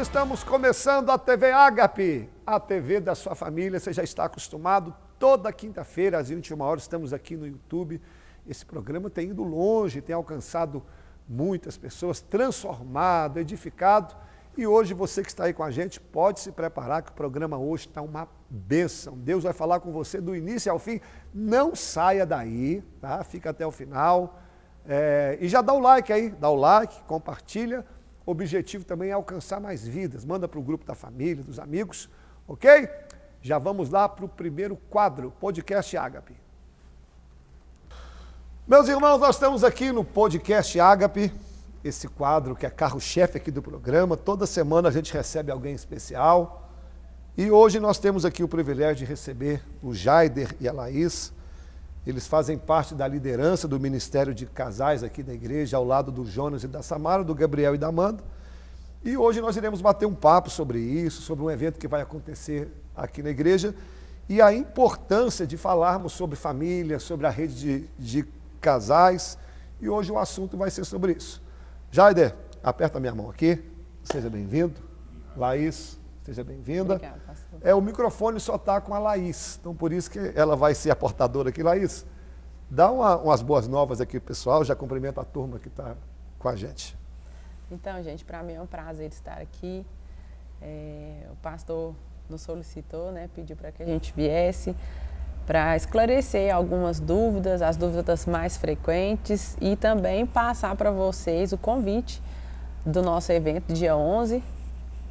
estamos começando a TV Ágape, a TV da sua família. Você já está acostumado, toda quinta-feira às 21 horas estamos aqui no YouTube. Esse programa tem ido longe, tem alcançado muitas pessoas, transformado, edificado. E hoje você que está aí com a gente pode se preparar que o programa hoje está uma bênção. Deus vai falar com você do início ao fim. Não saia daí, tá? Fica até o final. E já dá o like aí, dá o like, compartilha. O objetivo também é alcançar mais vidas. Manda para o grupo da família, dos amigos, ok? Já vamos lá para o primeiro quadro, Podcast Ágape. Meus irmãos, nós estamos aqui no Podcast Ágape, esse quadro que é carro-chefe aqui do programa. Toda semana a gente recebe alguém especial. E hoje nós temos aqui o privilégio de receber o Jaider e a Laís. Eles fazem parte da liderança do Ministério de Casais aqui da igreja, ao lado do Jonas e da Samara, do Gabriel e da Amanda. E hoje nós iremos bater um papo sobre isso, sobre um evento que vai acontecer aqui na igreja e a importância de falarmos sobre família, sobre a rede de casais. E hoje o assunto vai ser sobre isso. Jaider, aperta minha mão aqui. Seja bem-vindo. Laís, seja bem-vinda. Obrigada, pastor. O microfone só está com a Laís, então por isso que ela vai ser a portadora aqui. Laís, dá umas boas novas aqui, pessoal. Já cumprimento a turma que está com a gente. Então, gente, para mim é um prazer estar aqui. O pastor nos solicitou, né, pediu para que a gente viesse para esclarecer algumas dúvidas, as dúvidas mais frequentes e também passar para vocês o convite do nosso evento, dia 11.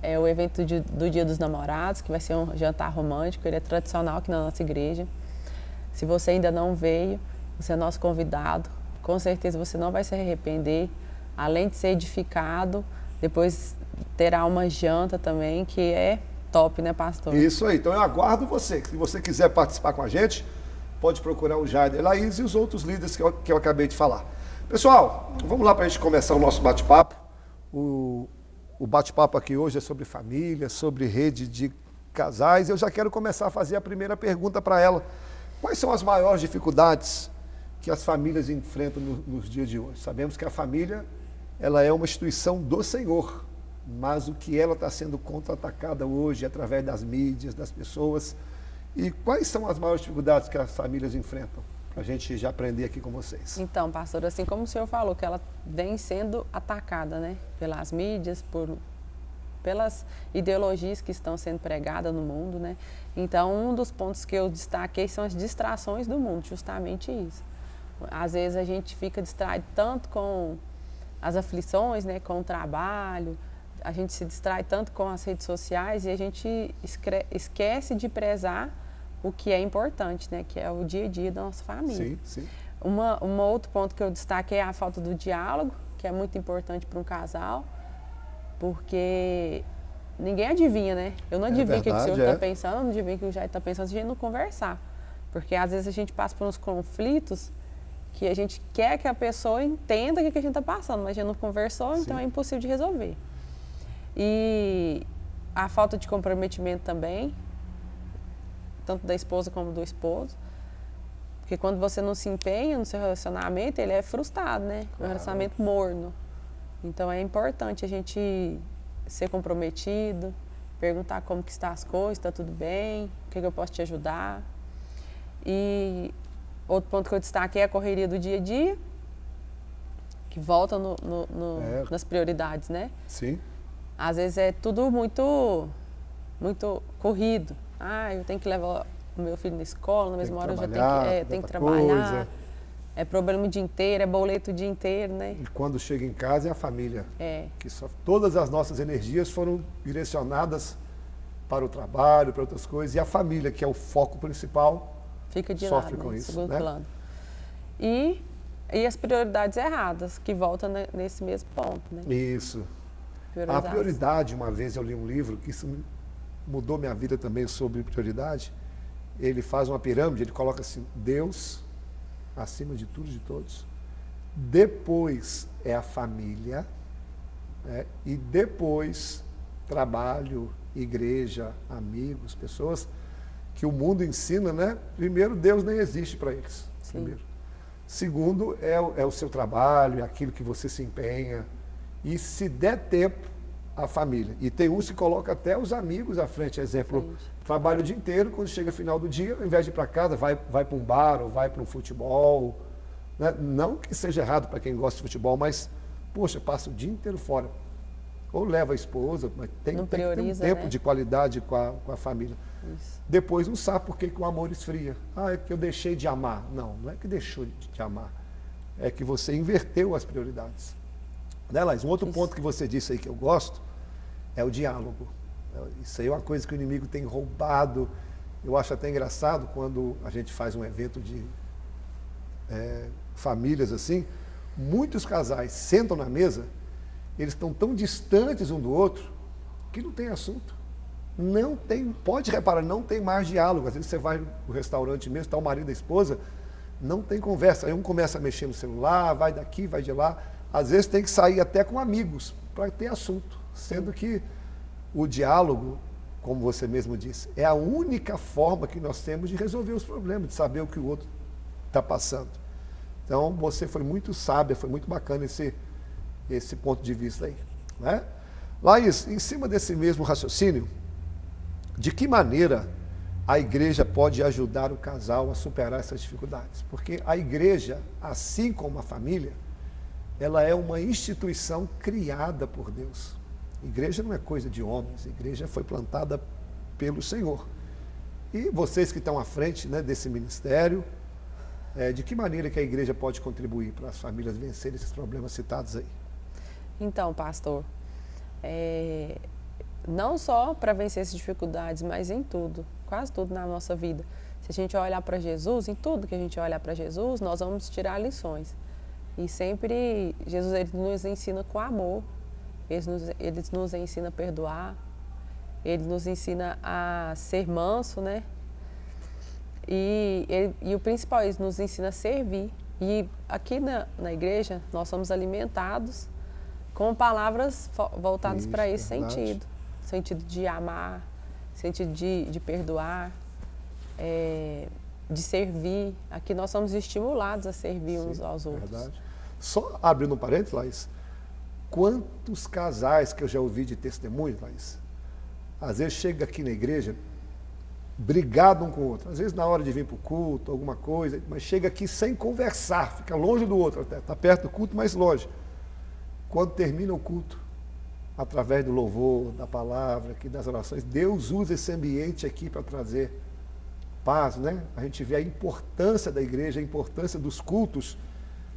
É o evento do Dia dos Namorados, que vai ser um jantar romântico, ele é tradicional aqui na nossa igreja. Se você ainda não veio, você é nosso convidado, com certeza você não vai se arrepender. Além de ser edificado, depois terá uma janta também, que é top, né, pastor? Isso aí, então eu aguardo você. Se você quiser participar com a gente, pode procurar o Jaider, Laís e os outros líderes que eu acabei de falar. Pessoal, vamos lá para a gente começar o nosso bate-papo. O bate-papo aqui hoje é sobre família, sobre rede de casais. Eu já quero começar a fazer a primeira pergunta para ela. Quais são as maiores dificuldades que as famílias enfrentam nos dias de hoje? Sabemos que a família, ela é uma instituição do Senhor, mas o que ela está sendo contra-atacada hoje através das mídias, das pessoas. E quais são as maiores dificuldades que as famílias enfrentam? Para a gente já aprender aqui com vocês. Então, pastor, assim como o senhor falou, que ela vem sendo atacada, né, pelas mídias, pelas ideologias que estão sendo pregadas no mundo, né? Então, um dos pontos que eu destaquei são as distrações do mundo, justamente isso. Às vezes a gente fica distraído tanto com as aflições, né, com o trabalho, a gente se distrai tanto com as redes sociais e a gente esquece de prezar o que é importante, né? Que é o dia a dia da nossa família. Sim, sim. Um outro ponto que eu destaquei é a falta do diálogo, que é muito importante para um casal, porque ninguém adivinha, né? Eu não adivinho o que o senhor está pensando, eu não adivinho o que o Jair está pensando, se a gente não conversar. Porque às vezes a gente passa por uns conflitos que a gente quer que a pessoa entenda o que a gente está passando, mas a gente não conversou, então é impossível de resolver. E a falta de comprometimento também, tanto da esposa como do esposo, porque quando você não se empenha no seu relacionamento, ele é frustrado, né? Claro. Um relacionamento morno. Então é importante a gente ser comprometido, perguntar como que está as coisas, está tudo bem, o que eu posso te ajudar. E outro ponto que eu destaquei é a correria do dia a dia, que volta nas prioridades, né? Sim. Às vezes é tudo muito corrido. Eu tenho que levar o meu filho na escola, na mesma hora eu já tenho que trabalhar. Coisa. É problema o dia inteiro, é boleto o dia inteiro, né? E quando chega em casa é a família. Que todas as nossas energias foram direcionadas para o trabalho, para outras coisas. E a família, que é o foco principal, fica de sofre lado, com né? isso. Segundo né? plano. E as prioridades erradas, que voltam nesse mesmo ponto, né? Isso. A prioridade, uma vez eu li um livro, que isso mudou minha vida também sobre prioridade. Ele faz uma pirâmide, ele coloca assim, Deus acima de tudo e de todos. Depois é a família, né? E depois trabalho, igreja, amigos, pessoas que o mundo ensina, né? Primeiro, Deus nem existe para eles. Primeiro. Segundo, é o seu trabalho, é aquilo que você se empenha. E se der tempo, a família. E tem uns que colocam até os amigos à frente. Exemplo, trabalha o dia inteiro, quando chega final do dia, ao invés de ir para casa, vai para um bar ou vai para um futebol. Né? Não que seja errado para quem gosta de futebol, mas, poxa, passa o dia inteiro fora. Ou leva a esposa, mas tem que ter um tempo, né, de qualidade com a família. Isso. Depois não sabe por que o amor esfria. Ah, é que eu deixei de amar. Não, não é que deixou de amar. É que você inverteu as prioridades. Né, Laís? Um outro ponto que você disse aí que eu gosto é o diálogo. Isso aí é uma coisa que o inimigo tem roubado. Eu acho até engraçado quando a gente faz um evento de famílias assim, muitos casais sentam na mesa, eles estão tão distantes um do outro que não tem assunto. Não tem, pode reparar, não tem mais diálogo. Às vezes você vai no restaurante mesmo, está o marido e a esposa, não tem conversa. Aí um começa a mexer no celular, vai daqui, vai de lá. Às vezes tem que sair até com amigos para ter assunto. Sendo que o diálogo, como você mesmo disse, é a única forma que nós temos de resolver os problemas, de saber o que o outro está passando. Então, você foi muito sábia, foi muito bacana esse ponto de vista aí. Né? Laís, em cima desse mesmo raciocínio, de que maneira a igreja pode ajudar o casal a superar essas dificuldades? Porque a igreja, assim como a família, ela é uma instituição criada por Deus. A igreja não é coisa de homens, a igreja foi plantada pelo Senhor. E vocês que estão à frente, né, desse ministério, de que maneira que a igreja pode contribuir para as famílias vencerem esses problemas citados aí? Então, pastor, não só para vencer essas dificuldades, mas em tudo, quase tudo na nossa vida. Se a gente olhar para Jesus, em tudo que a gente olhar para Jesus, nós vamos tirar lições. E sempre, Jesus ele nos ensina com amor, ele nos ensina a perdoar, ele nos ensina a ser manso, né? E o principal, ele nos ensina a servir. E aqui na igreja, nós somos alimentados com palavras voltadas para esse sentido. Sentido de amar, sentido de perdoar, de servir. Aqui nós somos estimulados a servir uns aos outros. Verdade. Só abrindo um parênteses, Laís, quantos casais que eu já ouvi de testemunhos, Laís, às vezes chega aqui na igreja brigado um com o outro, às vezes na hora de vir para o culto, alguma coisa, mas chega aqui sem conversar, fica longe do outro, até está perto do culto, mas longe. Quando termina o culto, através do louvor, da palavra, aqui das orações, Deus usa esse ambiente aqui para trazer paz, né? A gente vê a importância da igreja, a importância dos cultos.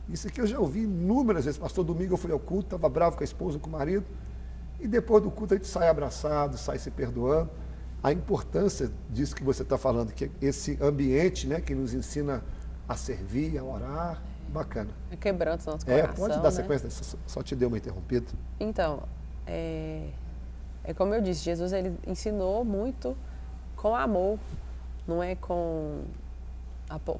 Isso aqui eu já ouvi inúmeras vezes. Pastor, domingo eu fui ao culto, estava bravo com a esposa, com o marido, e depois do culto a gente sai abraçado, sai se perdoando. A importância disso que você está falando, que é esse ambiente, né, que nos ensina a servir, a orar, bacana. É quebrando o nosso coração. Pode dar sequência, só te deu uma interrompida. Então, é como eu disse, Jesus ele ensinou muito com amor, não é com,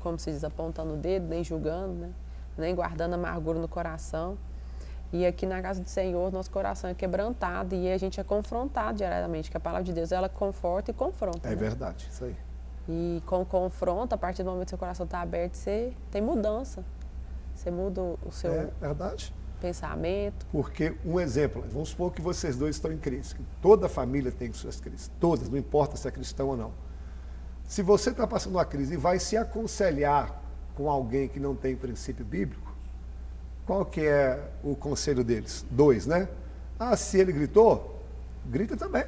como se diz, apontando o dedo, nem julgando, né? Nem guardando amargura no coração. E aqui na casa do Senhor, nosso coração é quebrantado e a gente é confrontado diariamente, que a palavra de Deus, ela conforta e confronta. É, né? Verdade, isso aí. E com confronto, a partir do momento que seu coração está aberto, você tem mudança. Você muda o seu pensamento. Porque, um exemplo, vamos supor que vocês dois estão em crise. Toda família tem suas crises, todas, não importa se é cristão ou não. Se você está passando uma crise e vai se aconselhar com alguém que não tem princípio bíblico, qual que é o conselho deles? 2, né? Ah, se ele gritou, grita também.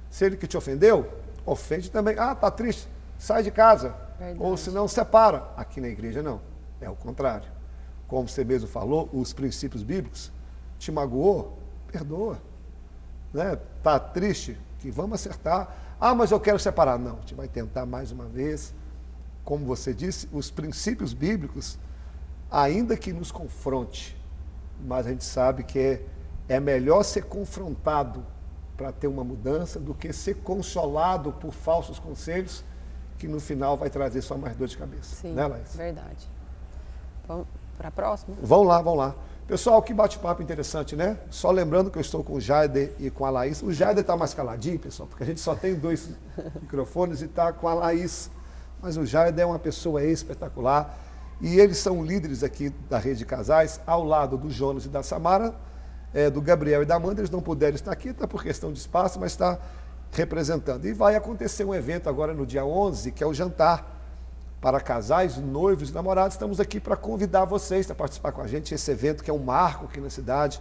Se ele que te ofendeu, ofende também. Ah, tá triste, sai de casa. Verdade. Ou se não, separa. Aqui na igreja não, é o contrário. Como você mesmo falou, os princípios bíblicos, te magoou, perdoa. Né? Tá triste, que vamos acertar. Ah, mas eu quero separar. Não, a gente vai tentar mais uma vez. Como você disse, os princípios bíblicos, ainda que nos confronte, mas a gente sabe que é melhor ser confrontado para ter uma mudança do que ser consolado por falsos conselhos que no final vai trazer só mais dor de cabeça. Sim, né, Laís? Verdade. Vamos para a próxima? Vamos lá. Pessoal, que bate-papo interessante, né? Só lembrando que eu estou com o Jaider e com a Laís. O Jaider está mais caladinho, pessoal, porque a gente só tem 2 microfones e está com a Laís. Mas o Jaider é uma pessoa espetacular. E eles são líderes aqui da Rede de Casais, ao lado do Jonas e da Samara. do Gabriel e da Amanda, eles não puderam estar aqui, tá por questão de espaço, mas está representando. E vai acontecer um evento agora no dia 11, que é o jantar para casais, noivos e namorados. Estamos aqui para convidar vocês a participar com a gente. Esse evento que é um marco aqui na cidade.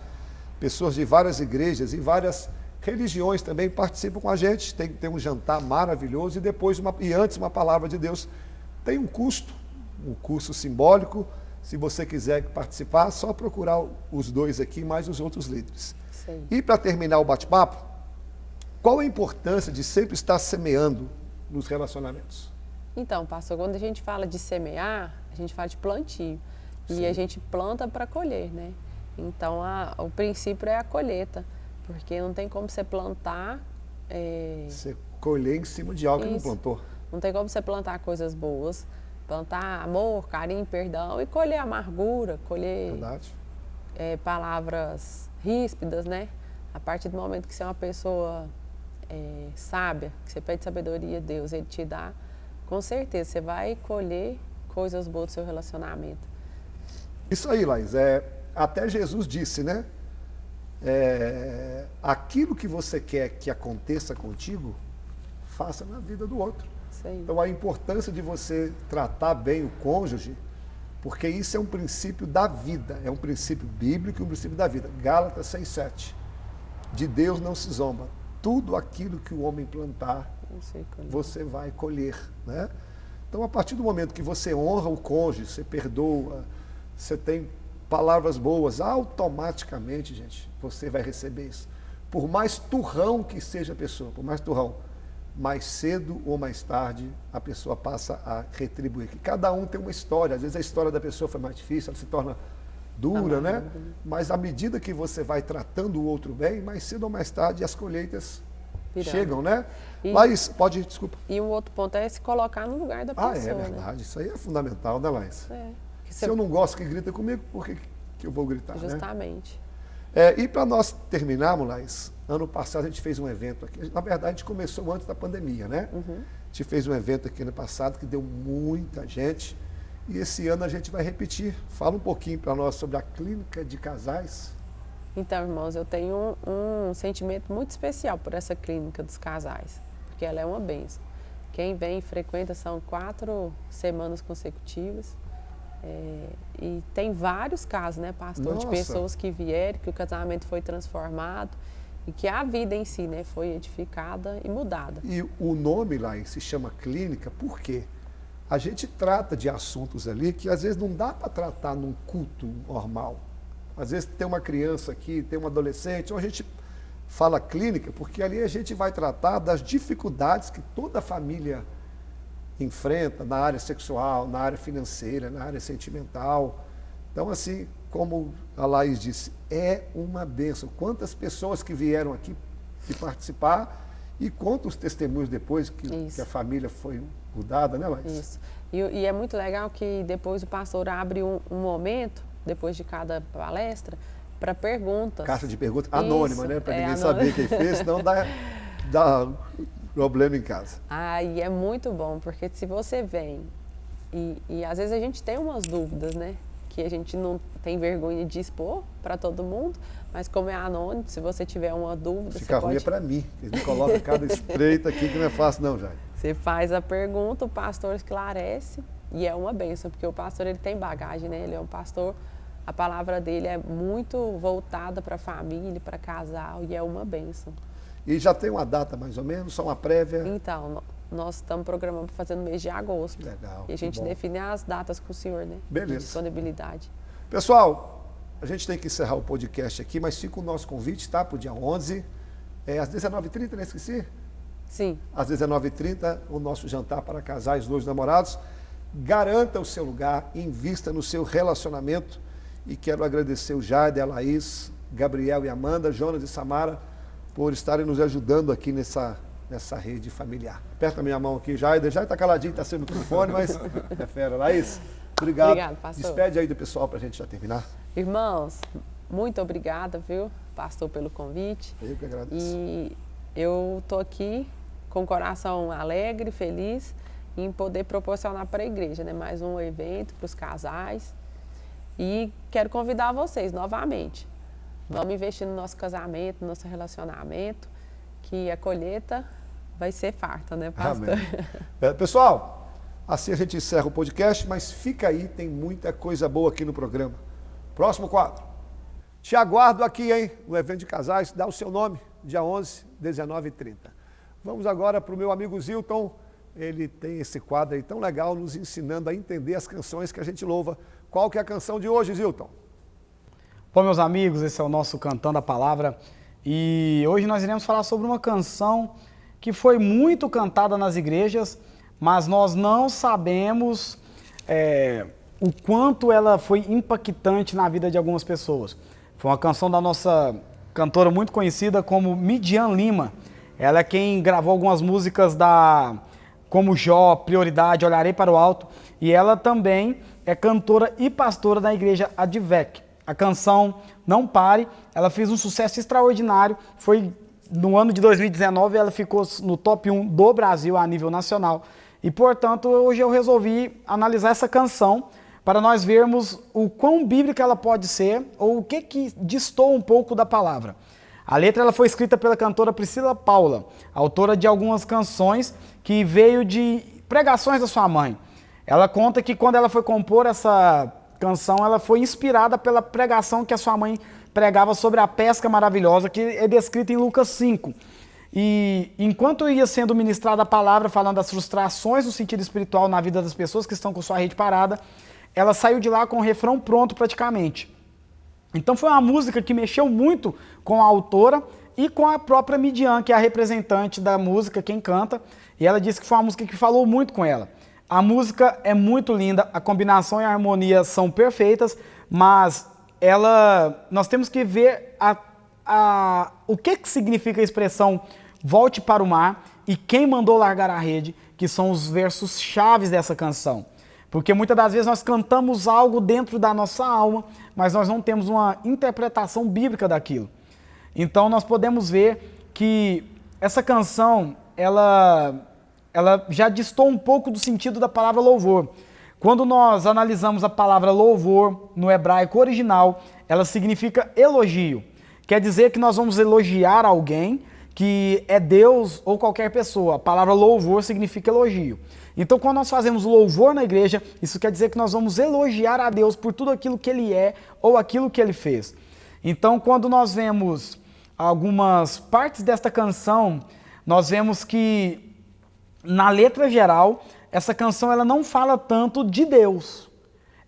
Pessoas de várias igrejas e várias religiões também participam com a gente. Tem um jantar maravilhoso e depois antes uma palavra de Deus. Tem um custo simbólico. Se você quiser participar, só procurar os dois aqui, mais os outros líderes. Sim. E para terminar o bate-papo, qual a importância de sempre estar semeando nos relacionamentos? Então, pastor, quando a gente fala de semear, a gente fala de plantio. Sim. E a gente planta para colher, né? Então, o princípio é a colheita, porque não tem como você plantar... Você colher em cima de algo que não plantou. Não tem como você plantar coisas boas, plantar amor, carinho, perdão e colher amargura, colher palavras ríspidas, né? A partir do momento que você é uma pessoa sábia, que você pede sabedoria a Deus, Ele te dá, com certeza você vai colher coisas boas do seu relacionamento. Isso aí, Laís, até Jesus disse, né? Aquilo que você quer que aconteça contigo, faça na vida do outro. Sim. Então a importância de você tratar bem o cônjuge, porque isso é um princípio da vida, é um princípio bíblico e um princípio da vida. Gálatas 6,7. De Deus não se zomba. Tudo aquilo que o homem plantar, você vai colher, né? Então, a partir do momento que você honra o cônjuge, você perdoa, você tem palavras boas, automaticamente, gente, você vai receber isso. Por mais turrão que seja a pessoa, por mais turrão, mais cedo ou mais tarde a pessoa passa a retribuir. Cada um tem uma história, às vezes a história da pessoa foi mais difícil, ela se torna dura, né? Mas à medida que você vai tratando o outro bem, mais cedo ou mais tarde as colheitas chegam, né? Laís, desculpa. E um outro ponto é se colocar no lugar da pessoa. É verdade, né? Isso aí é fundamental, né, Laís? Se você... eu não gosto que grita comigo, por que eu vou gritar, Justamente. Né? E para nós terminarmos, Laís, ano passado a gente fez um evento aqui, na verdade a gente começou antes da pandemia, né? Uhum. A gente fez um evento aqui ano passado que deu muita gente. E esse ano a gente vai repetir. Fala um pouquinho para nós sobre a clínica de casais. Então, irmãos, eu tenho um sentimento muito especial por essa clínica dos casais, porque ela é uma bênção. Quem vem e frequenta são 4 semanas consecutivas. E tem vários casos, né, pastor, de pessoas que vieram, que o casamento foi transformado e que a vida em si, né, foi edificada e mudada. E o nome lá se chama clínica, por quê? A gente trata de assuntos ali que às vezes não dá para tratar num culto normal. Às vezes tem uma criança aqui, tem um adolescente, ou a gente fala clínica, porque ali a gente vai tratar das dificuldades que toda família enfrenta na área sexual, na área financeira, na área sentimental. Então, assim, como a Laís disse, é uma bênção. Quantas pessoas que vieram aqui e participar e quantos testemunhos depois que a família foi mudada, né, Laís? Isso. E é muito legal que depois o pastor abre um momento, depois de cada palestra, para perguntas. Caixa de perguntas anônima, né? Para ninguém saber quem fez, senão dá problema em casa. E é muito bom, porque se você vem e às vezes a gente tem umas dúvidas, né? Que a gente não tem vergonha de expor para todo mundo, mas como é anônimo, se você tiver uma dúvida... Fica ruim é para mim, eles me colocam cada espreita aqui que não é fácil não, Jair. Você faz a pergunta, o pastor esclarece e é uma bênção, porque o pastor ele tem bagagem, né? Ele é um pastor, a palavra dele é muito voltada para a família, para casal e é uma bênção. E já tem uma data mais ou menos, só uma prévia? Então, nós estamos programando para fazer no mês de agosto. Legal. E a gente define as datas com o senhor, né? Beleza. De disponibilidade. Pessoal, a gente tem que encerrar o podcast aqui, mas fica o nosso convite, tá? Para o dia 11, às 19h30, né? Esqueci? Sim. Às 19h30, o nosso jantar para casais, noivos, namorados. Garanta o seu lugar, invista no seu relacionamento. E quero agradecer o Jair, a Laís, Gabriel e Amanda, Jonas e Samara, por estarem nos ajudando aqui nessa rede familiar. Aperta a minha mão aqui, Jair. Já está caladinho, está sem microfone, mas é fera. Laís, obrigado. Obrigado, pastor. Despede aí do pessoal para a gente já terminar. Irmãos, muito obrigada, viu, pastor, pelo convite. Eu que agradeço. E eu estou aqui com o coração alegre, feliz em poder proporcionar para a igreja, né, mais um evento para os casais. E quero convidar vocês novamente Vamos investir no nosso casamento, no nosso relacionamento, que a colheita vai ser farta, né, pastor? Pessoal, assim a gente encerra o podcast, mas fica aí, tem muita coisa boa aqui no programa. Próximo quadro. Te aguardo aqui, hein, no evento de casais, dá o seu nome, dia 11, 19h30. Vamos agora para o meu amigo Zilton, ele tem esse quadro aí tão legal, nos ensinando a entender as canções que a gente louva. Qual que é a canção de hoje, Zilton? Bom, meus amigos, esse é o nosso Cantando a Palavra e hoje nós iremos falar sobre uma canção que foi muito cantada nas igrejas, mas nós não sabemos o quanto ela foi impactante na vida de algumas pessoas. Foi uma canção da nossa cantora muito conhecida como Midian Lima. Ela é quem gravou algumas músicas como Jó, Prioridade, Olharei para o Alto, e ela também é cantora e pastora da igreja Advec. A canção Não Pare, ela fez um sucesso extraordinário, foi no ano de 2019, ela ficou no top 1 do Brasil a nível nacional. E, portanto, hoje eu resolvi analisar essa canção para nós vermos o quão bíblica ela pode ser ou o que distou um pouco da palavra. A letra ela foi escrita pela cantora Priscila Paula, autora de algumas canções que veio de pregações da sua mãe. Ela conta que quando ela foi compor essa canção, ela foi inspirada pela pregação que a sua mãe pregava sobre a pesca maravilhosa, que é descrita em Lucas 5. E enquanto ia sendo ministrada a palavra, falando das frustrações no sentido espiritual na vida das pessoas que estão com sua rede parada, ela saiu de lá com o refrão pronto praticamente. Então foi uma música que mexeu muito com a autora e com a própria Midian, que é a representante da música, quem canta, e ela disse que foi uma música que falou muito com ela. A música é muito linda, a combinação e a harmonia são perfeitas, mas nós temos que ver o que significa a expressão volte para o mar e quem mandou largar a rede, que são os versos chaves dessa canção. Porque muitas das vezes nós cantamos algo dentro da nossa alma, mas nós não temos uma interpretação bíblica daquilo. Então nós podemos ver que essa canção, ela já distou um pouco do sentido da palavra louvor. Quando nós analisamos a palavra louvor no hebraico original, ela significa elogio. Quer dizer que nós vamos elogiar alguém que é Deus ou qualquer pessoa. A palavra louvor significa elogio. Então, quando nós fazemos louvor na igreja, isso quer dizer que nós vamos elogiar a Deus por tudo aquilo que Ele é ou aquilo que Ele fez. Então, quando nós vemos algumas partes desta canção, nós vemos que, na letra geral, essa canção ela não fala tanto de Deus.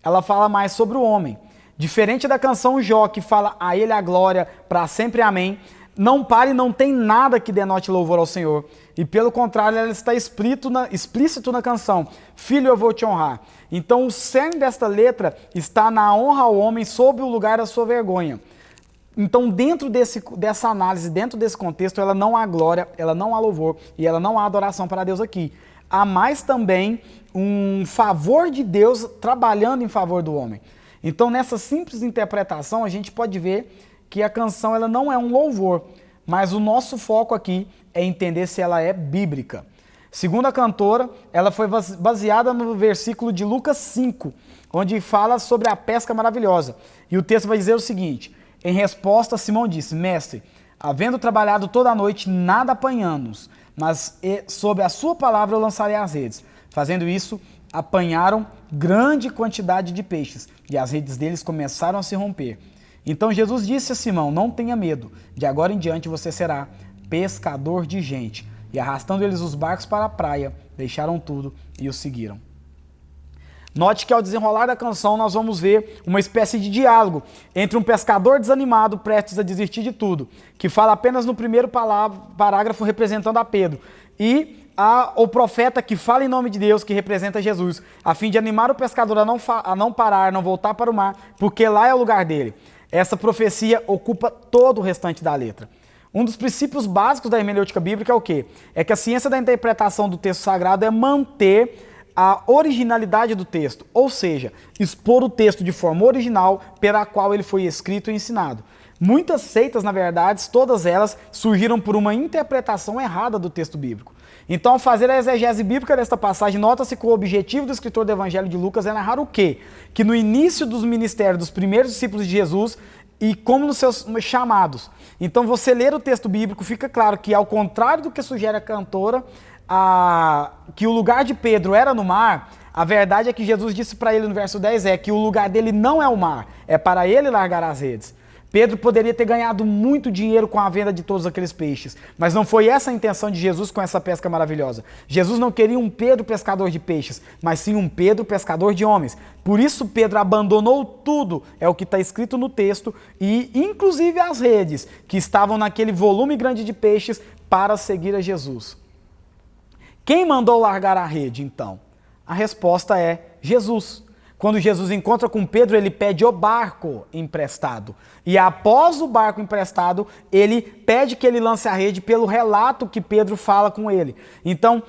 Ela fala mais sobre o homem. Diferente da canção Jó, que fala a Ele a glória, para sempre amém, Não Pare não tem nada que denote louvor ao Senhor. E pelo contrário, ela está explícito na canção. Filho, eu vou te honrar. Então o cerne desta letra está na honra ao homem sob o lugar da sua vergonha. Então dentro dessa análise, dentro desse contexto, ela não há glória, ela não há louvor e ela não há adoração para Deus aqui. Há mais também um favor de Deus trabalhando em favor do homem. Então nessa simples interpretação a gente pode ver que a canção ela não é um louvor, mas o nosso foco aqui é entender se ela é bíblica. Segundo a cantora, ela foi baseada no versículo de Lucas 5, onde fala sobre a pesca maravilhosa. E o texto vai dizer o seguinte: em resposta, Simão disse: Mestre, havendo trabalhado toda a noite, nada apanhamos, mas sob a sua palavra eu lançarei as redes. Fazendo isso, apanharam grande quantidade de peixes, e as redes deles começaram a se romper. Então Jesus disse a Simão: não tenha medo, de agora em diante você será pescador de gente. E arrastando eles os barcos para a praia, deixaram tudo e o seguiram. Note que ao desenrolar da canção nós vamos ver uma espécie de diálogo entre um pescador desanimado, prestes a desistir de tudo, que fala apenas no primeiro parágrafo representando a Pedro, e o profeta que fala em nome de Deus, que representa Jesus, a fim de animar o pescador a não parar, não voltar para o mar, porque lá é o lugar dele. Essa profecia ocupa todo o restante da letra. Um dos princípios básicos da hermenêutica bíblica é o quê? É que a ciência da interpretação do texto sagrado é manter a originalidade do texto, ou seja, expor o texto de forma original pela qual ele foi escrito e ensinado. Muitas seitas, na verdade, todas elas surgiram por uma interpretação errada do texto bíblico. Então, ao fazer a exegese bíblica desta passagem, nota-se que o objetivo do escritor do Evangelho de Lucas é narrar o quê? Que no início dos ministérios dos primeiros discípulos de Jesus, e como nos seus chamados. Então, você ler o texto bíblico, fica claro que, ao contrário do que sugere a cantora, que o lugar de Pedro era no mar, a verdade é que Jesus disse para ele no verso 10 que o lugar dele não é o mar, é para ele largar as redes. Pedro poderia ter ganhado muito dinheiro com a venda de todos aqueles peixes, mas não foi essa a intenção de Jesus com essa pesca maravilhosa. Jesus não queria um Pedro pescador de peixes, mas sim um Pedro pescador de homens. Por isso Pedro abandonou tudo, é o que está escrito no texto, e inclusive as redes que estavam naquele volume grande de peixes para seguir a Jesus. Quem mandou largar a rede, então? A resposta é Jesus. Quando Jesus encontra com Pedro, ele pede o barco emprestado. E após o barco emprestado, ele pede que ele lance a rede pelo relato que Pedro fala com ele. Então,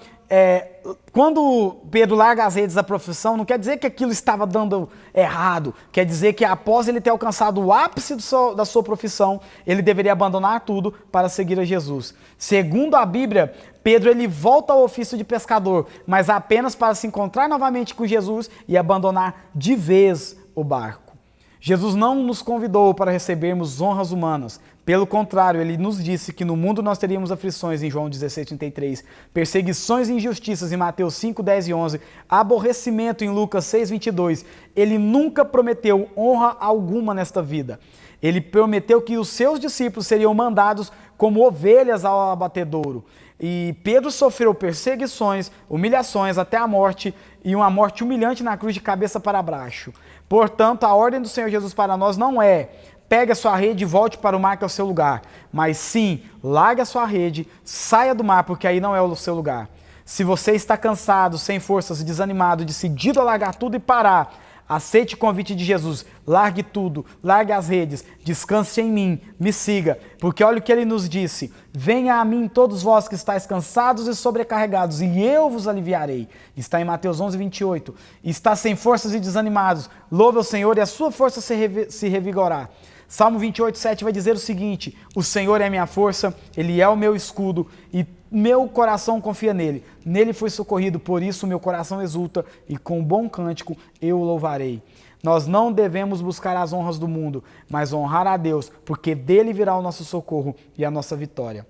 quando Pedro larga as redes da profissão, não quer dizer que aquilo estava dando errado. Quer dizer que após ele ter alcançado o ápice da sua profissão, ele deveria abandonar tudo para seguir a Jesus. Segundo a Bíblia, Pedro ele volta ao ofício de pescador, mas apenas para se encontrar novamente com Jesus e abandonar de vez o barco. Jesus não nos convidou para recebermos honras humanas. Pelo contrário, ele nos disse que no mundo nós teríamos aflições em João 16:33, perseguições e injustiças em Mateus 5, 10 e 11, aborrecimento em Lucas 6:22. Ele nunca prometeu honra alguma nesta vida. Ele prometeu que os seus discípulos seriam mandados como ovelhas ao abatedouro. E Pedro sofreu perseguições, humilhações até a morte, e uma morte humilhante na cruz de cabeça para baixo. Portanto, a ordem do Senhor Jesus para nós não é: pegue a sua rede e volte para o mar que é o seu lugar. Mas sim, largue a sua rede, saia do mar, porque aí não é o seu lugar. Se você está cansado, sem forças, desanimado, decidido a largar tudo e parar, aceite o convite de Jesus, largue tudo, largue as redes, descanse em mim, me siga, porque olha o que ele nos disse: venha a mim todos vós que estáis cansados e sobrecarregados, e eu vos aliviarei. Está em Mateus 11:28. Está sem forças e desanimados, louve ao Senhor e a sua força se revigorará. Salmo 28:7 vai dizer o seguinte: o Senhor é minha força, Ele é o meu escudo, e meu coração confia nele. Nele fui socorrido, por isso meu coração exulta, e com bom cântico eu o louvarei. Nós não devemos buscar as honras do mundo, mas honrar a Deus, porque dele virá o nosso socorro e a nossa vitória.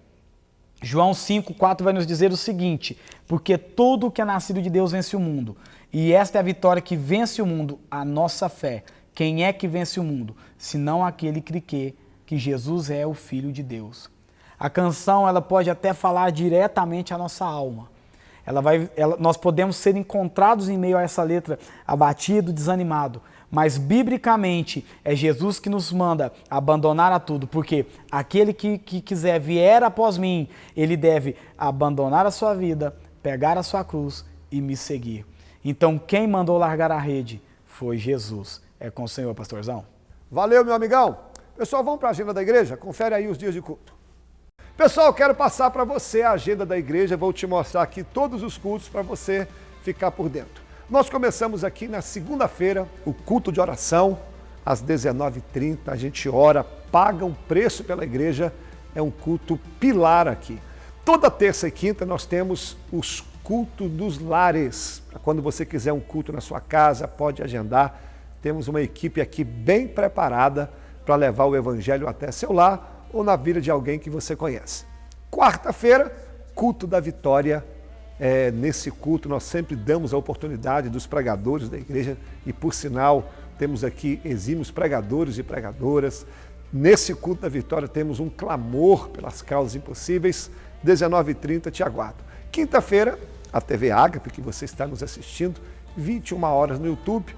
João 5:4 vai nos dizer o seguinte: porque tudo que é nascido de Deus vence o mundo, e esta é a vitória que vence o mundo, a nossa fé. Quem é que vence o mundo, senão aquele que crê que Jesus é o Filho de Deus? A canção ela pode até falar diretamente à nossa alma. Nós podemos ser encontrados em meio a essa letra abatido, desanimado, mas biblicamente é Jesus que nos manda abandonar a tudo, porque aquele que quiser vier após mim, ele deve abandonar a sua vida, pegar a sua cruz e me seguir. Então quem mandou largar a rede foi Jesus. É com o Senhor, pastorzão. Valeu, meu amigão. Pessoal, vamos para a agenda da igreja? Confere aí os dias de culto. Pessoal, quero passar para você a agenda da igreja. Vou te mostrar aqui todos os cultos para você ficar por dentro. Nós começamos aqui na segunda-feira o culto de oração, às 19h30. A gente ora, paga um preço pela igreja. É um culto pilar aqui. Toda terça e quinta nós temos os cultos dos lares. Quando você quiser um culto na sua casa, pode agendar. Temos uma equipe aqui bem preparada para levar o evangelho até seu lar ou na vida de alguém que você conhece. Quarta-feira, culto da vitória. Nesse culto nós sempre damos a oportunidade dos pregadores da igreja e, por sinal, temos aqui exímios pregadores e pregadoras. Nesse culto da vitória temos um clamor pelas causas impossíveis. 19h30, te aguardo. Quinta-feira, a TV Ágape, que você está nos assistindo, 21 horas no YouTube.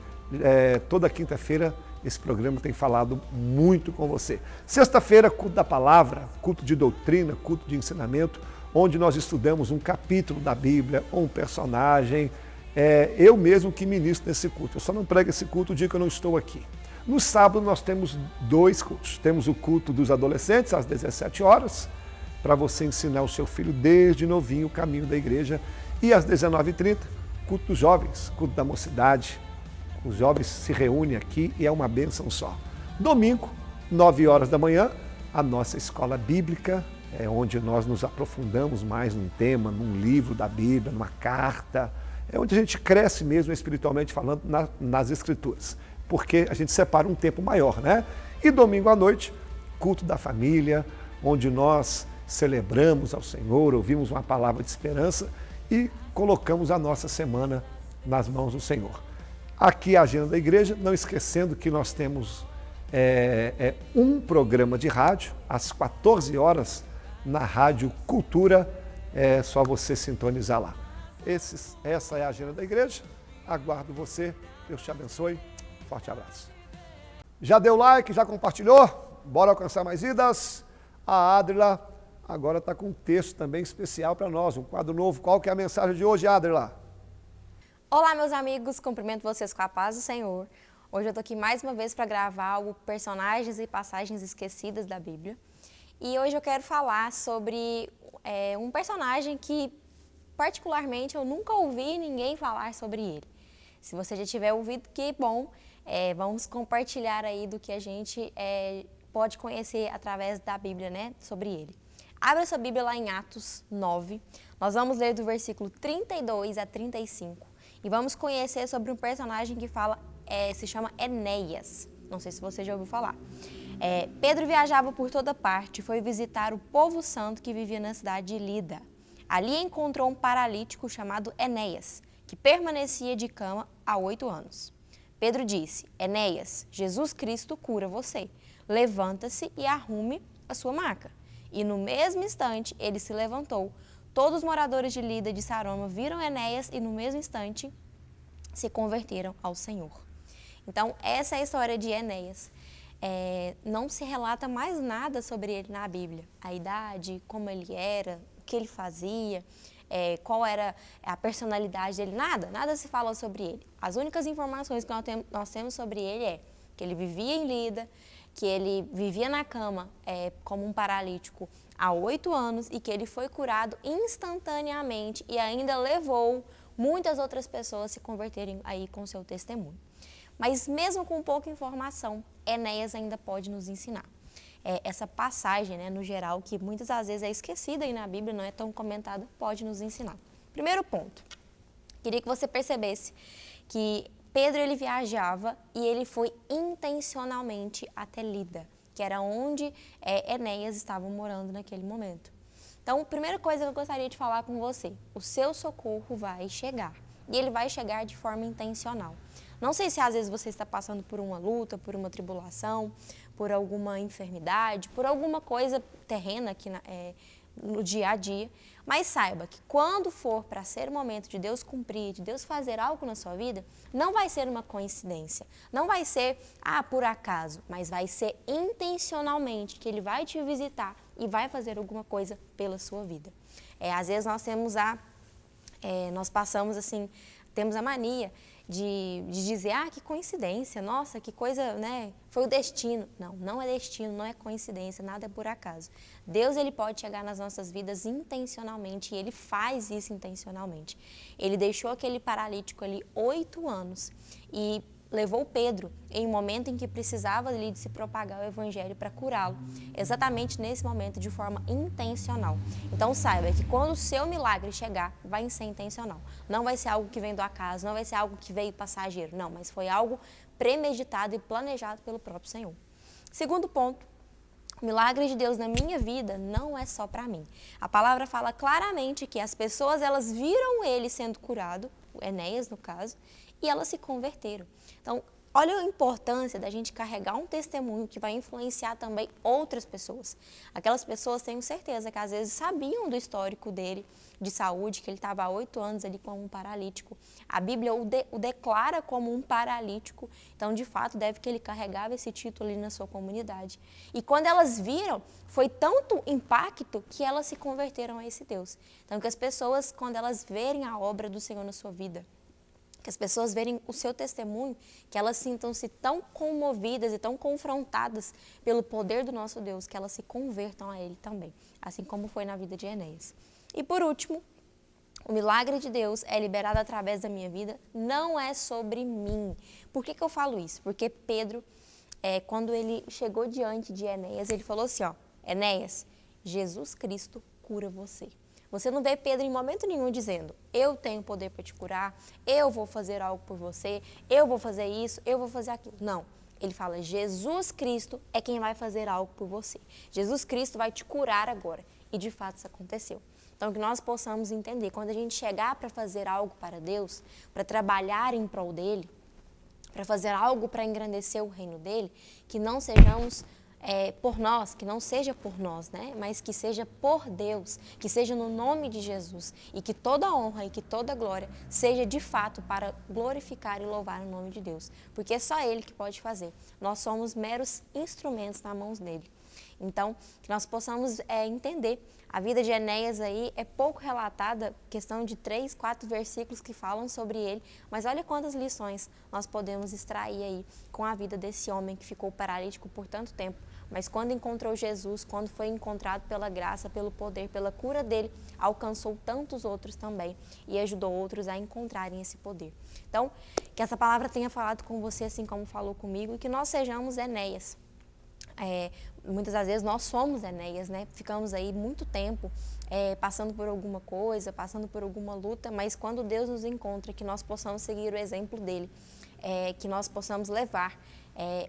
Toda quinta-feira esse programa tem falado muito com você. Sexta-feira, culto da palavra, culto de doutrina, culto de ensinamento, onde nós estudamos um capítulo da Bíblia, ou um personagem. Eu mesmo que ministro nesse culto. Eu só não prego esse culto o dia que eu não estou aqui. No sábado nós temos 2 cultos. Temos o culto dos adolescentes às 17 horas, para você ensinar o seu filho desde novinho o caminho da igreja. E às 19h30, culto dos jovens, culto da mocidade. Os jovens se reúnem aqui e é uma bênção só. Domingo, 9 horas da manhã, a nossa escola bíblica, onde nós nos aprofundamos mais num tema, num livro da Bíblia, numa carta. É onde a gente cresce mesmo espiritualmente falando nas Escrituras. Porque a gente separa um tempo maior, né? E domingo à noite, culto da família, onde nós celebramos ao Senhor, ouvimos uma palavra de esperança e colocamos a nossa semana nas mãos do Senhor. Aqui a agenda da igreja, não esquecendo que nós temos um programa de rádio, às 14 horas, na Rádio Cultura, é só você sintonizar lá. Essa é a agenda da igreja, aguardo você, Deus te abençoe, forte abraço. Já deu like, já compartilhou? Bora alcançar mais vidas? A Adrila agora está com um texto também especial para nós, um quadro novo. Qual que é a mensagem de hoje, Adrila? Olá, meus amigos, cumprimento vocês com a paz do Senhor. Hoje eu estou aqui mais uma vez para gravar o Personagens e Passagens Esquecidas da Bíblia. E hoje eu quero falar sobre um personagem que, particularmente, eu nunca ouvi ninguém falar sobre ele. Se você já tiver ouvido, que bom, vamos compartilhar aí do que a gente pode conhecer através da Bíblia, né, sobre ele. Abra sua Bíblia lá em Atos 9, nós vamos ler do versículo 32 a 35. E vamos conhecer sobre um personagem que se chama Enéas. Não sei se você já ouviu falar. Pedro viajava por toda parte e foi visitar o povo santo que vivia na cidade de Lida. Ali encontrou um paralítico chamado Enéas, que permanecia de cama há 8 anos. Pedro disse: Enéas, Jesus Cristo cura você. Levanta-se e arrume a sua maca. E no mesmo instante ele se levantou. Todos os moradores de Lida e de Saroma viram Enéas e no mesmo instante se converteram ao Senhor. Então, essa é a história de Enéas. Não se relata mais nada sobre ele na Bíblia. A idade, como ele era, o que ele fazia, qual era a personalidade dele, nada se fala sobre ele. As únicas informações que nós temos sobre ele é que ele vivia em Lida, que ele vivia na cama como um paralítico há 8 anos e que ele foi curado instantaneamente e ainda levou muitas outras pessoas a se converterem aí com seu testemunho. Mas mesmo com pouca informação, Enéas ainda pode nos ensinar. Essa passagem, né, no geral, que muitas das vezes é esquecida aí na Bíblia, não é tão comentada, pode nos ensinar. Primeiro ponto, queria que você percebesse que Pedro ele viajava e ele foi intencionalmente até Lida, que era onde Enéas estava morando naquele momento. Então, primeira coisa que eu gostaria de falar com você, o seu socorro vai chegar, e ele vai chegar de forma intencional. Não sei se às vezes você está passando por uma luta, por uma tribulação, por alguma enfermidade, por alguma coisa terrena aqui no dia a dia, mas saiba que quando for para ser o momento de Deus cumprir, de Deus fazer algo na sua vida, não vai ser uma coincidência, não vai ser, por acaso, mas vai ser intencionalmente que Ele vai te visitar e vai fazer alguma coisa pela sua vida. Às vezes nós passamos assim, temos a mania de dizer, que coincidência, nossa, que coisa, né, foi o destino. Não é destino, não é coincidência, nada é por acaso. Deus, Ele pode chegar nas nossas vidas intencionalmente e Ele faz isso intencionalmente. Ele deixou aquele paralítico ali 8 anos e levou Pedro em um momento em que precisava ali de se propagar o evangelho para curá-lo, exatamente nesse momento, de forma intencional. Então saiba que quando o seu milagre chegar, vai ser intencional. Não vai ser algo que vem do acaso, não vai ser algo que veio passageiro, não, mas foi algo premeditado e planejado pelo próprio Senhor. Segundo ponto, o milagre de Deus na minha vida não é só para mim. A palavra fala claramente que as pessoas, elas viram ele sendo curado, o Enéas no caso, e elas se converteram. Então, olha a importância da gente carregar um testemunho que vai influenciar também outras pessoas. Aquelas pessoas, tenho certeza, que às vezes sabiam do histórico dele, de saúde, que ele estava há 8 anos ali como um paralítico. A Bíblia o declara como um paralítico, então, de fato, deve que ele carregava esse título ali na sua comunidade. E quando elas viram, foi tanto impacto que elas se converteram a esse Deus. Então, que as pessoas, quando elas verem a obra do Senhor na sua vida, que as pessoas verem o seu testemunho, que elas sintam-se tão comovidas e tão confrontadas pelo poder do nosso Deus, que elas se convertam a Ele também, assim como foi na vida de Enéas. E por último, o milagre de Deus é liberado através da minha vida, não é sobre mim. Por que eu falo isso? Porque Pedro, quando ele chegou diante de Enéas, ele falou assim, Enéas, Jesus Cristo cura você. Você não vê Pedro em momento nenhum dizendo, eu tenho poder para te curar, eu vou fazer algo por você, eu vou fazer isso, eu vou fazer aquilo. Não. Ele fala, Jesus Cristo é quem vai fazer algo por você. Jesus Cristo vai te curar agora. E de fato isso aconteceu. Então, que nós possamos entender, quando a gente chegar para fazer algo para Deus, para trabalhar em prol dEle, para fazer algo para engrandecer o reino dEle, que não sejamos por nós, que não seja por nós, né? Mas que seja por Deus, que seja no nome de Jesus e que toda honra e que toda glória seja de fato para glorificar e louvar o nome de Deus, porque é só Ele que pode fazer. Nós somos meros instrumentos nas mãos dEle. Então, que nós possamos entender. A vida de Enéas aí é pouco relatada, questão de 3, 4 versículos que falam sobre ele, mas olha quantas lições nós podemos extrair aí com a vida desse homem que ficou paralítico por tanto tempo, mas quando encontrou Jesus, quando foi encontrado pela graça, pelo poder, pela cura dele, alcançou tantos outros também e ajudou outros a encontrarem esse poder. Então, que essa palavra tenha falado com você assim como falou comigo e que nós sejamos Enéas. Muitas das vezes nós somos Enéas, né? Ficamos aí muito tempo passando por alguma coisa, passando por alguma luta, mas quando Deus nos encontra, que nós possamos seguir o exemplo dele, que nós possamos levar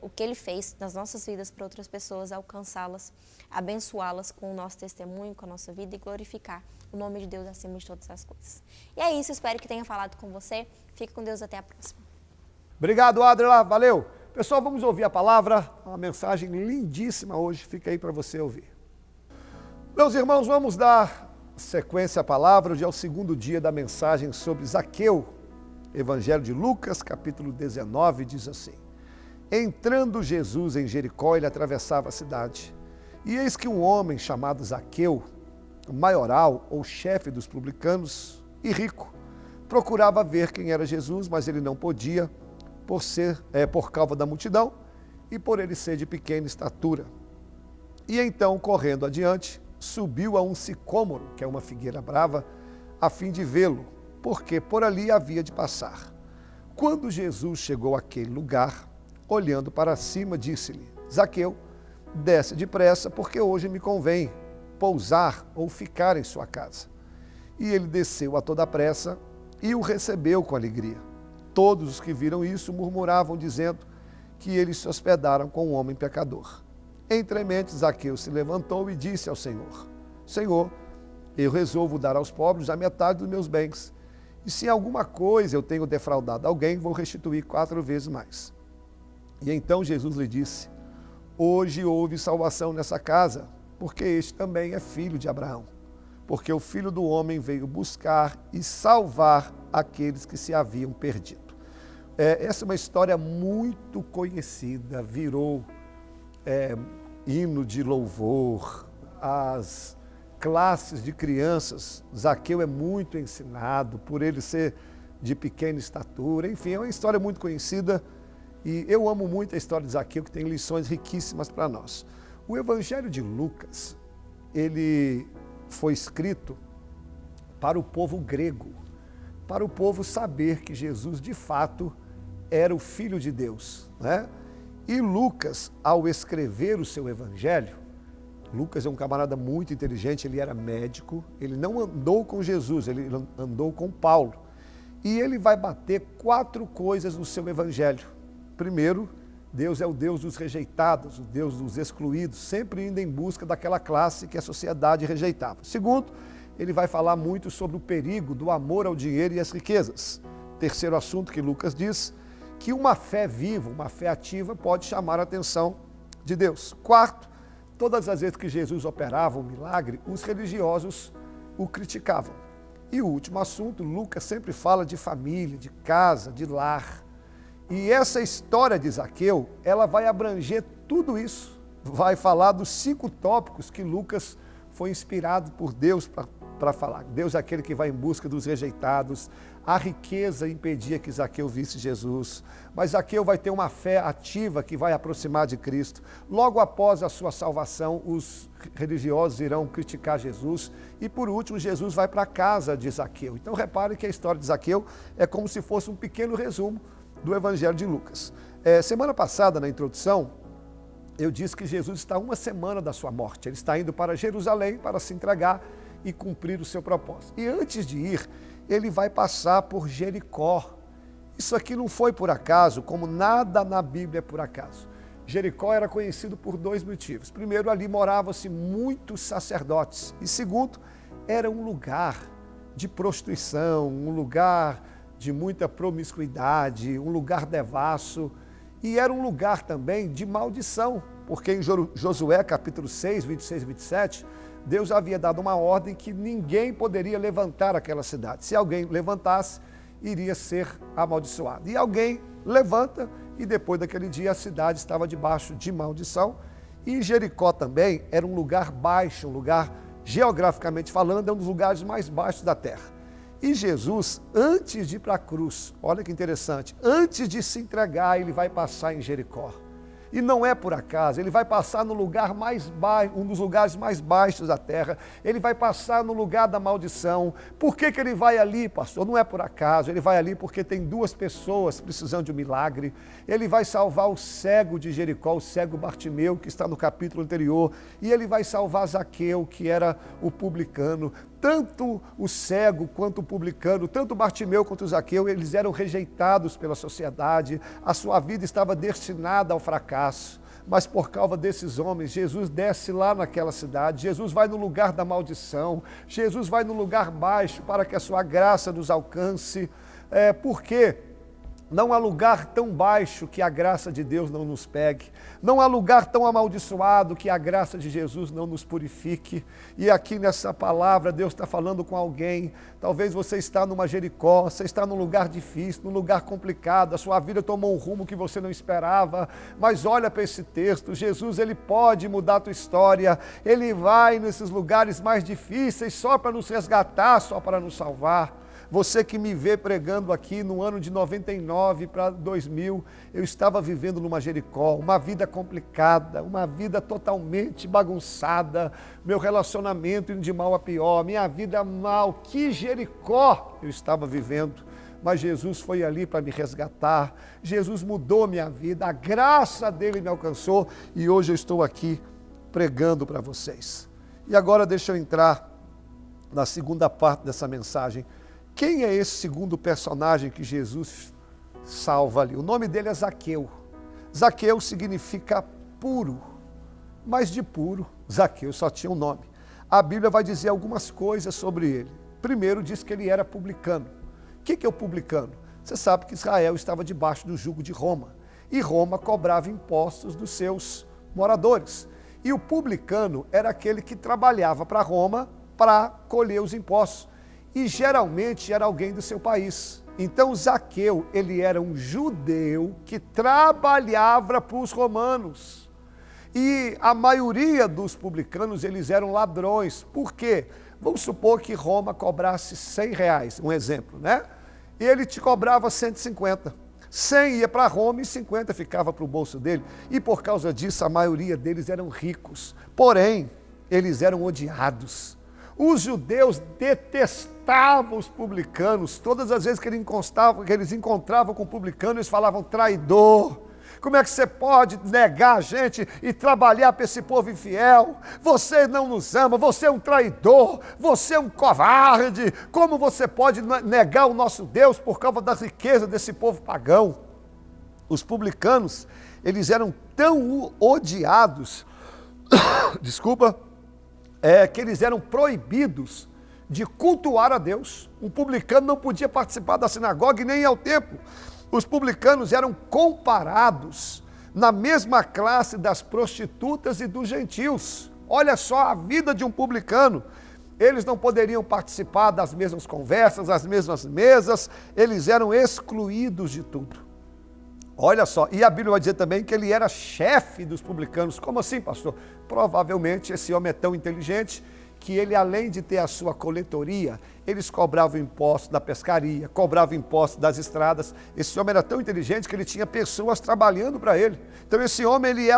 o que ele fez nas nossas vidas para outras pessoas, alcançá-las, abençoá-las com o nosso testemunho, com a nossa vida e glorificar o nome de Deus acima de todas as coisas. E é isso, espero que tenha falado com você. Fique com Deus, até a próxima. Obrigado, Adriana, valeu. Pessoal, vamos ouvir a palavra, uma mensagem lindíssima hoje, fica aí para você ouvir. Meus irmãos, vamos dar sequência à palavra, hoje é o segundo dia da mensagem sobre Zaqueu. Evangelho de Lucas, capítulo 19, diz assim: Entrando Jesus em Jericó, ele atravessava a cidade, e eis que um homem chamado Zaqueu, maioral ou chefe dos publicanos e rico, procurava ver quem era Jesus, mas ele não podia, por causa da multidão e por ele ser de pequena estatura. E então, correndo adiante, subiu a um sicômoro, que é uma figueira brava, a fim de vê-lo, porque por ali havia de passar. Quando Jesus chegou àquele lugar, olhando para cima, disse-lhe: Zaqueu, desce depressa, porque hoje me convém pousar ou ficar em sua casa. E ele desceu a toda pressa e o recebeu com alegria. Todos os que viram isso murmuravam, dizendo que eles se hospedaram com um homem pecador. Entremente, Zaqueu se levantou e disse ao Senhor: Senhor, eu resolvo dar aos pobres a metade dos meus bens, e se em alguma coisa eu tenho defraudado alguém, vou restituir 4 vezes mais. E então Jesus lhe disse: Hoje houve salvação nessa casa, porque este também é filho de Abraão. Porque o Filho do Homem veio buscar e salvar aqueles que se haviam perdido. Essa é uma história muito conhecida, virou hino de louvor, as classes de crianças. Zaqueu é muito ensinado por ele ser de pequena estatura, enfim, é uma história muito conhecida e eu amo muito a história de Zaqueu, que tem lições riquíssimas para nós. O Evangelho de Lucas, ele foi escrito para o povo grego, para o povo saber que Jesus de fato era o Filho de Deus, né? E Lucas, ao escrever o seu evangelho, Lucas é um camarada muito inteligente, ele era médico, ele não andou com Jesus, ele andou com Paulo. E ele vai bater 4 coisas no seu evangelho. Primeiro, Deus é o Deus dos rejeitados, o Deus dos excluídos, sempre indo em busca daquela classe que a sociedade rejeitava. Segundo, ele vai falar muito sobre o perigo do amor ao dinheiro e às riquezas. Terceiro assunto que Lucas diz, que uma fé viva, uma fé ativa pode chamar a atenção de Deus. Quarto, todas as vezes que Jesus operava um milagre, os religiosos o criticavam. E o último assunto, Lucas sempre fala de família, de casa, de lar. E essa história de Zaqueu, ela vai abranger tudo isso. Vai falar dos 5 tópicos que Lucas foi inspirado por Deus para falar. Deus é aquele que vai em busca dos rejeitados. A riqueza impedia que Zaqueu visse Jesus. Mas Zaqueu vai ter uma fé ativa que vai aproximar de Cristo. Logo após a sua salvação, os religiosos irão criticar Jesus. E por último, Jesus vai para a casa de Zaqueu. Então repare que a história de Zaqueu é como se fosse um pequeno resumo do Evangelho de Lucas. Semana passada, na introdução, eu disse que Jesus está a 1 semana da sua morte. Ele está indo para Jerusalém para se entregar e cumprir o seu propósito. E antes de ir, ele vai passar por Jericó. Isso aqui não foi por acaso, como nada na Bíblia é por acaso. Jericó era conhecido por 2 motivos. Primeiro, ali moravam-se muitos sacerdotes. E segundo, era um lugar de prostituição, um lugar de muita promiscuidade, um lugar devasso. E era um lugar também de maldição, porque em Josué capítulo 6, 26 e 27, Deus havia dado uma ordem que ninguém poderia levantar aquela cidade. Se alguém levantasse, iria ser amaldiçoado. E alguém levanta e depois daquele dia a cidade estava debaixo de maldição. E Jericó também era um lugar baixo, um lugar, geograficamente falando, é um dos lugares mais baixos da terra. E Jesus, antes de ir para a cruz, olha que interessante, antes de se entregar, ele vai passar em Jericó. E não é por acaso, ele vai passar no lugar mais baixo, um dos lugares mais baixos da terra. Ele vai passar no lugar da maldição. Por que ele vai ali, pastor? Não é por acaso, ele vai ali porque tem 2 pessoas precisando de um milagre. Ele vai salvar o cego de Jericó, o cego Bartimeu, que está no capítulo anterior. E ele vai salvar Zaqueu, que era o publicano. Tanto o cego quanto o publicano, tanto Bartimeu quanto Zaqueu, eles eram rejeitados pela sociedade, a sua vida estava destinada ao fracasso. Mas por causa desses homens, Jesus desce lá naquela cidade, Jesus vai no lugar da maldição, Jesus vai no lugar baixo para que a sua graça nos alcance. Por quê? Não há lugar tão baixo que a graça de Deus não nos pegue. Não há lugar tão amaldiçoado que a graça de Jesus não nos purifique. E aqui nessa palavra, Deus está falando com alguém. Talvez você está numa Jericó, você está num lugar difícil, num lugar complicado. A sua vida tomou um rumo que você não esperava. Mas olha para esse texto. Jesus, ele pode mudar a tua história. Ele vai nesses lugares mais difíceis só para nos resgatar, só para nos salvar. Você que me vê pregando aqui no ano de 99 para 2000, eu estava vivendo numa Jericó, uma vida complicada, uma vida totalmente bagunçada, meu relacionamento indo de mal a pior, minha vida mal, que Jericó eu estava vivendo. Mas Jesus foi ali para me resgatar, Jesus mudou minha vida, a graça dele me alcançou e hoje eu estou aqui pregando para vocês. E agora deixa eu entrar na segunda parte dessa mensagem. Quem é esse segundo personagem que Jesus salva ali? O nome dele é Zaqueu. Zaqueu significa puro, mas de puro, Zaqueu só tinha um nome. A Bíblia vai dizer algumas coisas sobre ele. Primeiro, diz que ele era publicano. O que é o publicano? Você sabe que Israel estava debaixo do jugo de Roma. E Roma cobrava impostos dos seus moradores. E o publicano era aquele que trabalhava para Roma para colher os impostos. E geralmente era alguém do seu país. Então Zaqueu, ele era um judeu que trabalhava para os romanos. E a maioria dos publicanos, eles eram ladrões. Por quê? Vamos supor que Roma cobrasse R$100, um exemplo, né? E ele te cobrava 150. 100 ia para Roma e 50 ficava para o bolso dele. E por causa disso, a maioria deles eram ricos. Porém, eles eram odiados. Os judeus detestavam os publicanos. Todas as vezes que eles encontravam com o publicano, eles falavam traidor. Como é que você pode negar a gente e trabalhar para esse povo infiel? Você não nos ama, você é um traidor, você é um covarde. Como você pode negar o nosso Deus por causa da riqueza desse povo pagão? Os publicanos, eles eram tão odiados, que eles eram proibidos de cultuar a Deus. Um publicano não podia participar da sinagoga e nem ir ao templo. Os publicanos eram comparados na mesma classe das prostitutas e dos gentios. Olha só a vida de um publicano. Eles não poderiam participar das mesmas conversas, das mesmas mesas, eles eram excluídos de tudo. Olha só, e a Bíblia vai dizer também que ele era chefe dos publicanos. Como assim, pastor? Provavelmente esse homem é tão inteligente que ele, além de ter a sua coletoria, eles cobravam impostos da pescaria, cobravam impostos das estradas. Esse homem era tão inteligente que ele tinha pessoas trabalhando para ele. Então esse homem, ele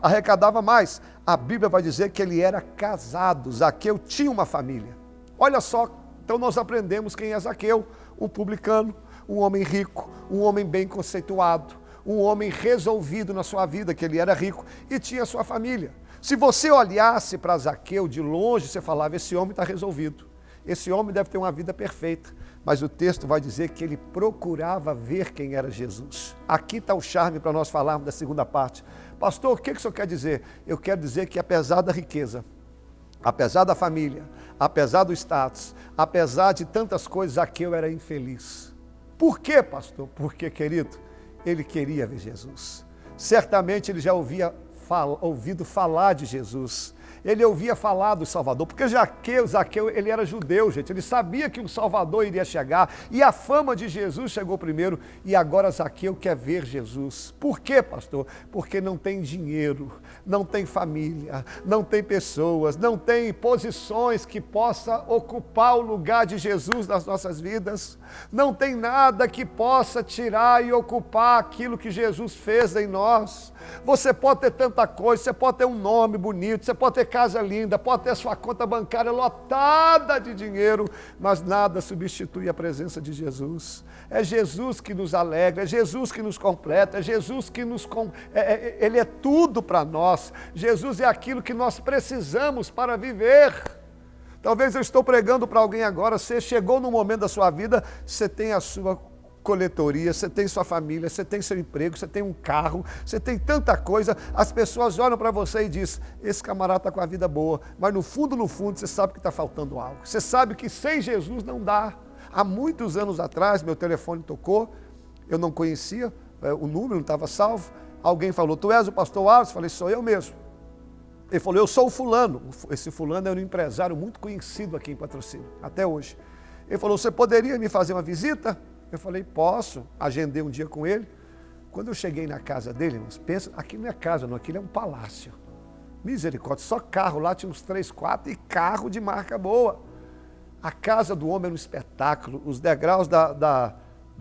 arrecadava mais. A Bíblia vai dizer que ele era casado. Zaqueu tinha uma família. Olha só, então nós aprendemos quem é Zaqueu, um publicano, um homem rico, um homem bem conceituado, um homem resolvido na sua vida, que ele era rico e tinha sua família. Se você olhasse para Zaqueu de longe, você falava, esse homem está resolvido. esse homem deve ter uma vida perfeita. Mas o texto vai dizer que ele procurava ver quem era Jesus. Aqui está o charme para nós falarmos da segunda parte. Pastor, o que o senhor quer dizer? Eu quero dizer que apesar da riqueza, apesar da família, apesar do status, apesar de tantas coisas, Zaqueu era infeliz. Por quê, pastor? Porque, querido, ele queria ver Jesus. Certamente ele já ouvido falar de Jesus. Ele ouvia falar do Salvador, porque Zaqueu, ele era judeu, gente, ele sabia que um Salvador iria chegar, e a fama de Jesus chegou primeiro, e agora Zaqueu quer ver Jesus. Por quê, pastor? Porque não tem dinheiro, não tem família, não tem pessoas, não tem posições que possa ocupar o lugar de Jesus nas nossas vidas, não tem nada que possa tirar e ocupar aquilo que Jesus fez em nós. Você pode ter tanta coisa, você pode ter um nome bonito, você pode ter casa linda, pode ter sua conta bancária lotada de dinheiro, mas nada substitui a presença de Jesus. É Jesus que nos alegra, é Jesus que nos completa, é Jesus que Ele é tudo para nós. Jesus é aquilo que nós precisamos para viver. Talvez eu estou pregando para alguém agora, você chegou num momento da sua vida, você tem a sua coletoria, você tem sua família, você tem seu emprego, você tem um carro, você tem tanta coisa, as pessoas olham para você e dizem, esse camarada está com a vida boa, mas no fundo, você sabe que está faltando algo, você sabe que sem Jesus não dá. Há muitos anos atrás, meu telefone tocou, eu não conhecia, o número não estava salvo, alguém falou, tu és o pastor Alisson? Falei, sou eu mesmo. Ele falou, eu sou o fulano. Esse fulano era um empresário muito conhecido aqui em Patrocínio, até hoje. Ele falou, você poderia me fazer uma visita? Eu falei, posso. Agendei um dia com ele. Quando eu cheguei na casa dele, irmãos, pensa, aqui não é casa não, aquilo é um palácio. Misericórdia, só carro lá, tinha uns 3, 4 e carro de marca boa. A casa do homem era um espetáculo, os degraus da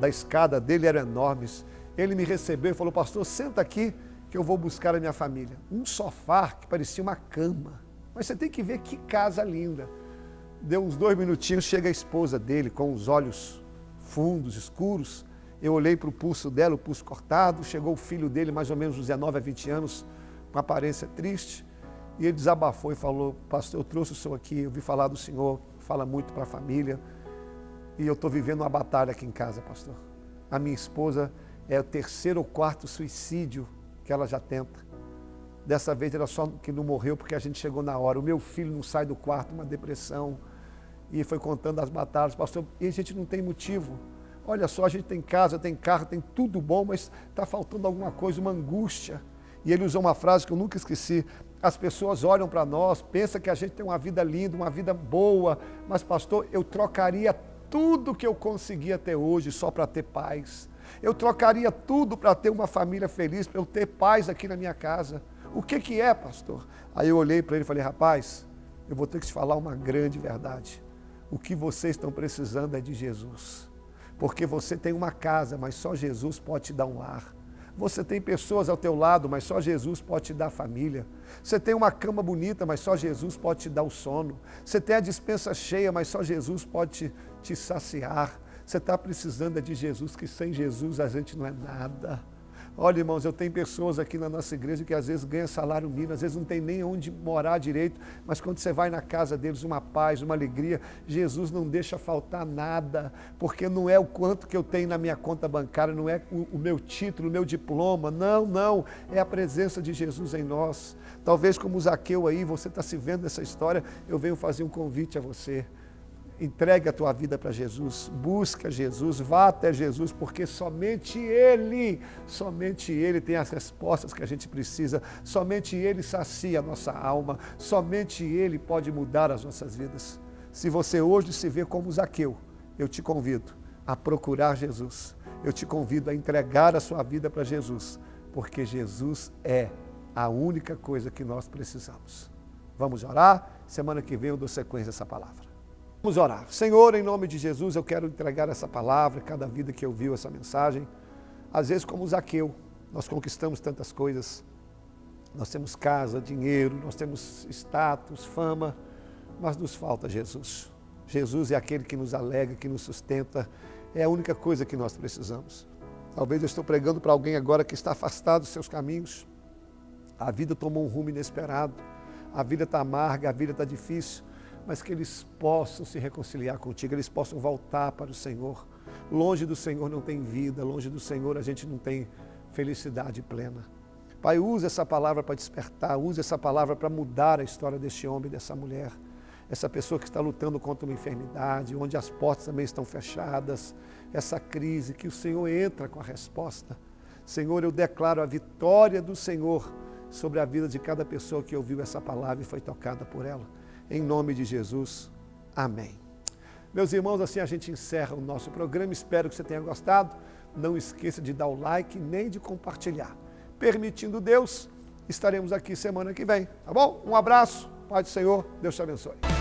escada dele eram enormes. Ele me recebeu e falou, pastor, senta aqui que eu vou buscar a minha família. Um sofá que parecia uma cama. Mas você tem que ver que casa linda. Deu uns 2 minutinhos, chega a esposa dele com os olhos fundos, escuros. Eu olhei para o pulso dela, o pulso cortado. Chegou o filho dele, mais ou menos 19 a 20 anos, com aparência triste. E ele desabafou e falou, pastor, eu trouxe o senhor aqui, eu vi falar do senhor, fala muito para a família. E eu estou vivendo uma batalha aqui em casa, pastor. A minha esposa é o 3º ou 4º suicídio que ela já tenta. Dessa vez ela só que não morreu porque a gente chegou na hora. O meu filho não sai do quarto, uma depressão. E foi contando as batalhas, pastor, e a gente não tem motivo. Olha só, a gente tem casa, tem carro, tem tudo bom, mas está faltando alguma coisa, uma angústia. E ele usou uma frase que eu nunca esqueci. As pessoas olham para nós, pensam que a gente tem uma vida linda, uma vida boa, mas pastor, eu trocaria tudo que eu conseguia ter hoje só para ter paz. Eu trocaria tudo para ter uma família feliz, para eu ter paz aqui na minha casa. O que é, pastor? Aí eu olhei para ele e falei, rapaz, eu vou ter que te falar uma grande verdade. O que vocês estão precisando é de Jesus. Porque você tem uma casa, mas só Jesus pode te dar um lar. Você tem pessoas ao teu lado, mas só Jesus pode te dar família. Você tem uma cama bonita, mas só Jesus pode te dar o sono. Você tem a despensa cheia, mas só Jesus pode te saciar. Você está precisando de Jesus, que sem Jesus a gente não é nada. Olha, irmãos, eu tenho pessoas aqui na nossa igreja que às vezes ganham salário mínimo, às vezes não tem nem onde morar direito, mas quando você vai na casa deles, uma paz, uma alegria, Jesus não deixa faltar nada, porque não é o quanto que eu tenho na minha conta bancária, não é o meu título, o meu diploma, não, é a presença de Jesus em nós. Talvez como o Zaqueu aí, você está se vendo nessa história, eu venho fazer um convite a você. Entregue a tua vida para Jesus, busca Jesus, vá até Jesus, porque somente Ele tem as respostas que a gente precisa, somente Ele sacia a nossa alma, somente Ele pode mudar as nossas vidas. Se você hoje se vê como Zaqueu, eu te convido a procurar Jesus, eu te convido a entregar a sua vida para Jesus, porque Jesus é a única coisa que nós precisamos. Vamos orar? Semana que vem eu dou sequência a essa palavra. Vamos orar. Senhor, em nome de Jesus, eu quero entregar essa palavra, cada vida que ouviu essa mensagem. Às vezes, como Zaqueu, nós conquistamos tantas coisas. Nós temos casa, dinheiro, nós temos status, fama, mas nos falta Jesus. Jesus é aquele que nos alegra, que nos sustenta. É a única coisa que nós precisamos. Talvez eu estou pregando para alguém agora que está afastado dos seus caminhos. A vida tomou um rumo inesperado. A vida está amarga, a vida está difícil. mas que eles possam se reconciliar contigo, eles possam voltar para o Senhor. Longe do Senhor não tem vida, longe do Senhor a gente não tem felicidade plena. Pai, use essa palavra para despertar, use essa palavra para mudar a história deste homem e dessa mulher. Essa pessoa que está lutando contra uma enfermidade, onde as portas também estão fechadas, essa crise, que o Senhor entra com a resposta. Senhor, eu declaro a vitória do Senhor sobre a vida de cada pessoa que ouviu essa palavra e foi tocada por ela. Em nome de Jesus, amém. Meus irmãos, assim a gente encerra o nosso programa. Espero que você tenha gostado. Não esqueça de dar o like nem de compartilhar. Permitindo Deus, estaremos aqui semana que vem, tá bom? Um abraço, Pai do Senhor, Deus te abençoe.